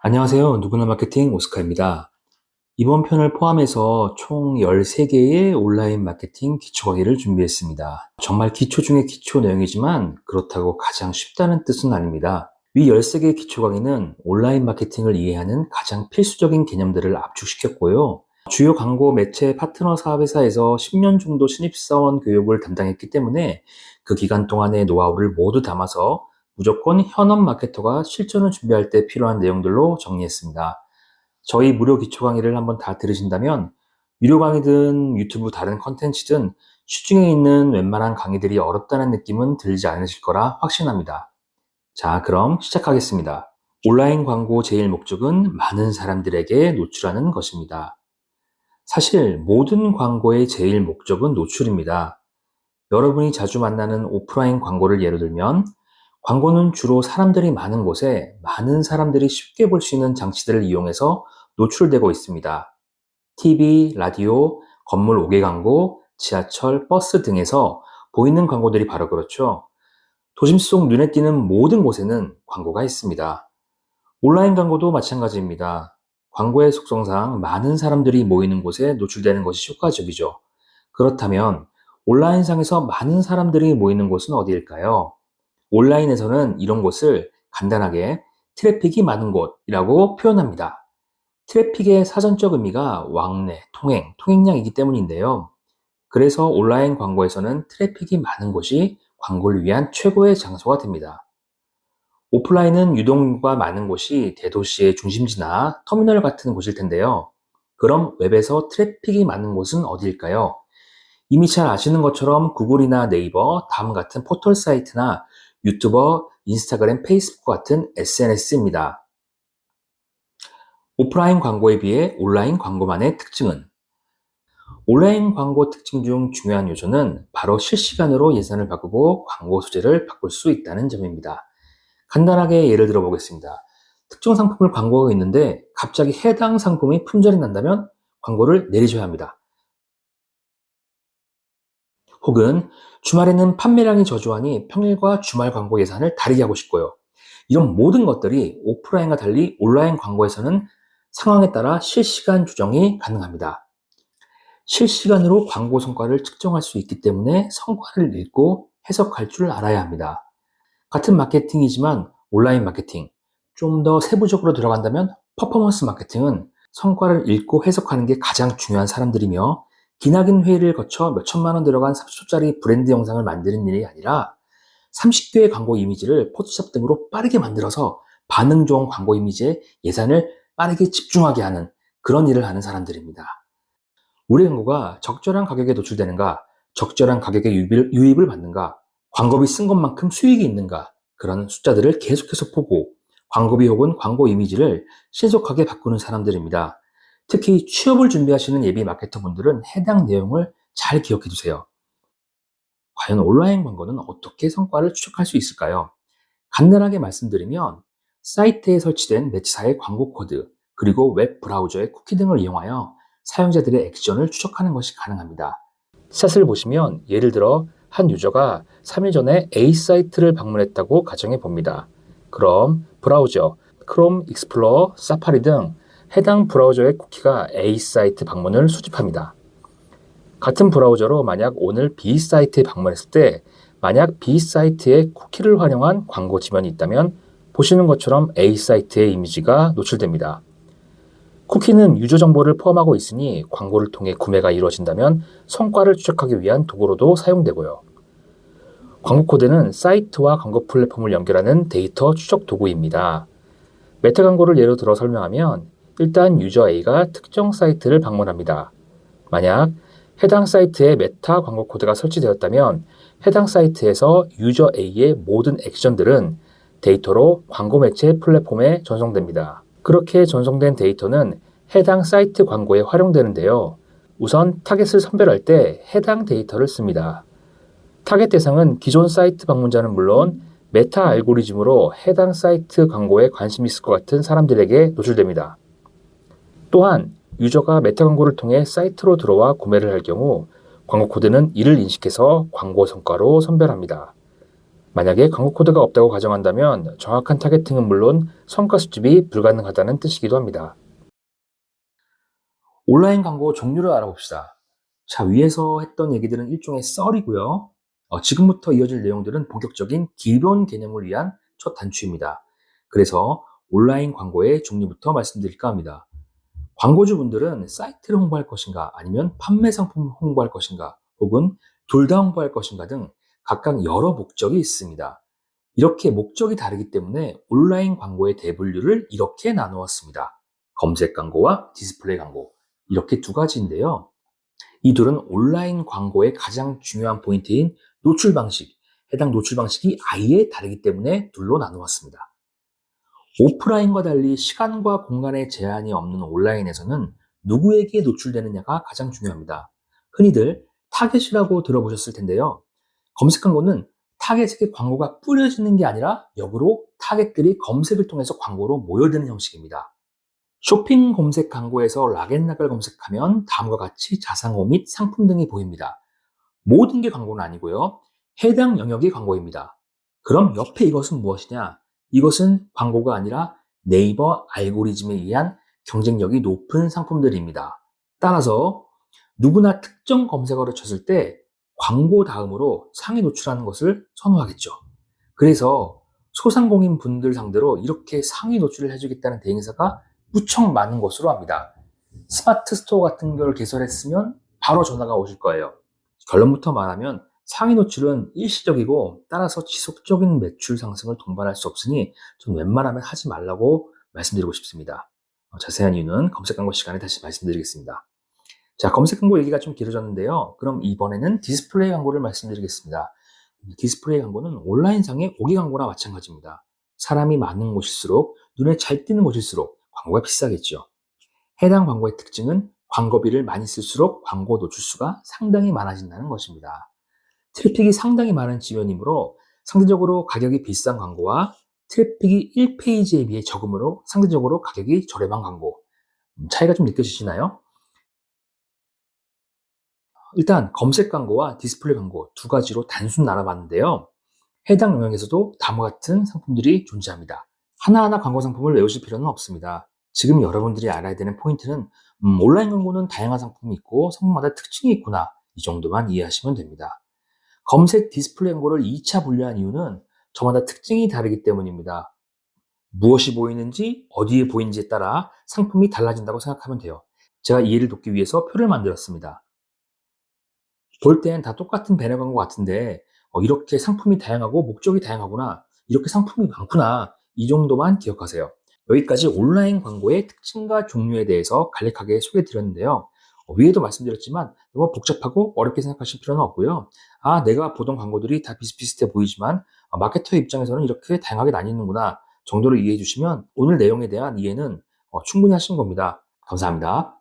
안녕하세요. 누구나 마케팅 오스카입니다. 이번 편을 포함해서 총 13개의 온라인 마케팅 기초 강의를 준비했습니다. 정말 기초 중에 기초 내용이지만 그렇다고 가장 쉽다는 뜻은 아닙니다. 위 13개의 기초 강의는 온라인 마케팅을 이해하는 가장 필수적인 개념들을 압축시켰고요. 주요 광고 매체 파트너 사업회사에서 10년 정도 신입사원 교육을 담당했기 때문에 그 기간 동안의 노하우를 모두 담아서 무조건 현업 마케터가 실전을 준비할 때 필요한 내용들로 정리했습니다. 저희 무료 기초 강의를 한번 다 들으신다면 유료 강의든 유튜브 다른 컨텐츠든 시중에 있는 웬만한 강의들이 어렵다는 느낌은 들지 않으실 거라 확신합니다. 자, 그럼 시작하겠습니다. 온라인 광고 제일 목적은 많은 사람들에게 노출하는 것입니다. 사실 모든 광고의 제일 목적은 노출입니다. 여러분이 자주 만나는 오프라인 광고를 예로 들면 광고는 주로 사람들이 많은 곳에 많은 사람들이 쉽게 볼 수 있는 장치들을 이용해서 노출되고 있습니다. TV, 라디오, 건물 5개 광고, 지하철, 버스 등에서 보이는 광고들이 바로 그렇죠. 도심 속 눈에 띄는 모든 곳에는 광고가 있습니다. 온라인 광고도 마찬가지입니다. 광고의 속성상 많은 사람들이 모이는 곳에 노출되는 것이 효과적이죠. 그렇다면 온라인상에서 많은 사람들이 모이는 곳은 어디일까요? 온라인에서는 이런 곳을 간단하게 트래픽이 많은 곳이라고 표현합니다. 트래픽의 사전적 의미가 왕래, 통행량이기 때문인데요. 그래서 온라인 광고에서는 트래픽이 많은 곳이 광고를 위한 최고의 장소가 됩니다. 오프라인은 유동인구가 많은 곳이 대도시의 중심지나 터미널 같은 곳일 텐데요. 그럼 웹에서 트래픽이 많은 곳은 어디일까요? 이미 잘 아시는 것처럼 구글이나 네이버, 다음 같은 포털 사이트나 유튜버, 인스타그램, 페이스북 같은 SNS입니다. 오프라인 광고에 비해 온라인 광고만의 특징은? 온라인 광고 특징 중 중요한 요소는 바로 실시간으로 예산을 바꾸고 광고 소재를 바꿀 수 있다는 점입니다. 간단하게 예를 들어 보겠습니다. 특정 상품을 광고하고 있는데 갑자기 해당 상품이 품절이 난다면 광고를 내리셔야 합니다. 혹은 주말에는 판매량이 저조하니 평일과 주말 광고 예산을 다르게 하고 싶고요. 이런 모든 것들이 오프라인과 달리 온라인 광고에서는 상황에 따라 실시간 조정이 가능합니다. 실시간으로 광고 성과를 측정할 수 있기 때문에 성과를 읽고 해석할 줄 알아야 합니다. 같은 마케팅이지만 온라인 마케팅, 좀 더 세부적으로 들어간다면 퍼포먼스 마케팅은 성과를 읽고 해석하는 게 가장 중요한 사람들이며 기나긴 회의를 거쳐 몇 천만 원 들어간 30초짜리 브랜드 영상을 만드는 일이 아니라 30개의 광고 이미지를 포토샵 등으로 빠르게 만들어서 반응 좋은 광고 이미지에 예산을 빠르게 집중하게 하는 그런 일을 하는 사람들입니다. 우리 광고가 적절한 가격에 노출되는가, 적절한 가격에 유입을 받는가, 광고비 쓴 것만큼 수익이 있는가, 그런 숫자들을 계속해서 보고 광고비 혹은 광고 이미지를 신속하게 바꾸는 사람들입니다. 특히 취업을 준비하시는 예비 마케터분들은 해당 내용을 잘 기억해 두세요. 과연 온라인 광고는 어떻게 성과를 추적할 수 있을까요? 간단하게 말씀드리면 사이트에 설치된 매체사의 광고 코드, 그리고 웹 브라우저의 쿠키 등을 이용하여 사용자들의 액션을 추적하는 것이 가능합니다. 샷을 보시면 예를 들어 한 유저가 3일 전에 A 사이트를 방문했다고 가정해 봅니다. 그럼 브라우저, 크롬, 익스플로러, 사파리 등 해당 브라우저의 쿠키가 A 사이트 방문을 수집합니다. 같은 브라우저로 만약 오늘 B 사이트에 방문했을 때 만약 B 사이트에 쿠키를 활용한 광고 지면이 있다면 보시는 것처럼 A 사이트의 이미지가 노출됩니다. 쿠키는 유저 정보를 포함하고 있으니 광고를 통해 구매가 이루어진다면 성과를 추적하기 위한 도구로도 사용되고요. 광고 코드는 사이트와 광고 플랫폼을 연결하는 데이터 추적 도구입니다. 메타 광고를 예로 들어 설명하면 일단 유저 A가 특정 사이트를 방문합니다. 만약 해당 사이트에 메타 광고 코드가 설치되었다면 해당 사이트에서 유저 A의 모든 액션들은 데이터로 광고 매체 플랫폼에 전송됩니다. 그렇게 전송된 데이터는 해당 사이트 광고에 활용되는데요. 우선 타겟을 선별할 때 해당 데이터를 씁니다. 타겟 대상은 기존 사이트 방문자는 물론 메타 알고리즘으로 해당 사이트 광고에 관심이 있을 것 같은 사람들에게 노출됩니다. 또한 유저가 메타 광고를 통해 사이트로 들어와 구매를 할 경우 광고 코드는 이를 인식해서 광고 성과로 선별합니다. 만약에 광고 코드가 없다고 가정한다면 정확한 타겟팅은 물론 성과 수집이 불가능하다는 뜻이기도 합니다. 온라인 광고 종류를 알아봅시다. 자, 위에서 했던 얘기들은 일종의 썰이고요. 지금부터 이어질 내용들은 본격적인 기본 개념을 위한 첫 단추입니다. 그래서 온라인 광고의 종류부터 말씀드릴까 합니다. 광고주분들은 사이트를 홍보할 것인가, 아니면 판매 상품을 홍보할 것인가, 혹은 둘 다 홍보할 것인가 등 각각 여러 목적이 있습니다. 이렇게 목적이 다르기 때문에 온라인 광고의 대분류를 이렇게 나누었습니다. 검색 광고와 디스플레이 광고, 이렇게 두 가지인데요. 이 둘은 온라인 광고의 가장 중요한 포인트인 노출 방식, 해당 노출 방식이 아예 다르기 때문에 둘로 나누었습니다. 오프라인과 달리 시간과 공간의 제한이 없는 온라인에서는 누구에게 노출되느냐가 가장 중요합니다. 흔히들 타겟이라고 들어보셨을 텐데요. 검색 광고는 타겟에게 광고가 뿌려지는 게 아니라 역으로 타겟들이 검색을 통해서 광고로 모여드는 형식입니다. 쇼핑 검색 광고에서 락앤락을 검색하면 다음과 같이 자상호 및 상품 등이 보입니다. 모든 게 광고는 아니고요. 해당 영역의 광고입니다. 그럼 옆에 이것은 무엇이냐? 이것은 광고가 아니라 네이버 알고리즘에 의한 경쟁력이 높은 상품들입니다. 따라서 누구나 특정 검색어를 쳤을 때 광고 다음으로 상위 노출하는 것을 선호하겠죠. 그래서 소상공인 분들 상대로 이렇게 상위 노출을 해주겠다는 대행사가 무척 많은 것으로 압니다. 스마트 스토어 같은 걸 개설했으면 바로 전화가 오실 거예요. 결론부터 말하면 상위 노출은 일시적이고 따라서 지속적인 매출 상승을 동반할 수 없으니 좀 웬만하면 하지 말라고 말씀드리고 싶습니다. 자세한 이유는 검색 광고 시간에 다시 말씀드리겠습니다. 자, 검색 광고 얘기가 좀 길어졌는데요. 그럼 이번에는 디스플레이 광고를 말씀드리겠습니다. 디스플레이 광고는 온라인상의 고기 광고나 마찬가지입니다. 사람이 많은 곳일수록 눈에 잘 띄는 곳일수록 광고가 비싸겠죠. 해당 광고의 특징은 광고비를 많이 쓸수록 광고 노출수가 상당히 많아진다는 것입니다. 트래픽이 상당히 많은 지면이므로 상대적으로 가격이 비싼 광고와 트래픽이 1페이지에 비해 적음으로 상대적으로 가격이 저렴한 광고. 차이가 좀 느껴지시나요? 일단 검색 광고와 디스플레이 광고 두 가지로 단순 나눠봤는데요. 해당 영역에서도 다음과 같은 상품들이 존재합니다. 하나하나 광고 상품을 외우실 필요는 없습니다. 지금 여러분들이 알아야 되는 포인트는 온라인 광고는 다양한 상품이 있고 상품마다 특징이 있구나, 이 정도만 이해하시면 됩니다. 검색 디스플레이 광고를 2차 분류한 이유는 저마다 특징이 다르기 때문입니다. 무엇이 보이는지 어디에 보이는지에 따라 상품이 달라진다고 생각하면 돼요. 제가 이해를 돕기 위해서 표를 만들었습니다. 볼 땐 다 똑같은 배너 광고 같은데 이렇게 상품이 다양하고 목적이 다양하구나, 이렇게 상품이 많구나, 이 정도만 기억하세요. 여기까지 온라인 광고의 특징과 종류에 대해서 간략하게 소개해드렸는데요. 위에도 말씀드렸지만 너무 복잡하고 어렵게 생각하실 필요는 없고요. 내가 보던 광고들이 다 비슷비슷해 보이지만 마케터 입장에서는 이렇게 다양하게 나뉘는구나 정도로 이해해 주시면 오늘 내용에 대한 이해는 충분히 하신 겁니다. 감사합니다.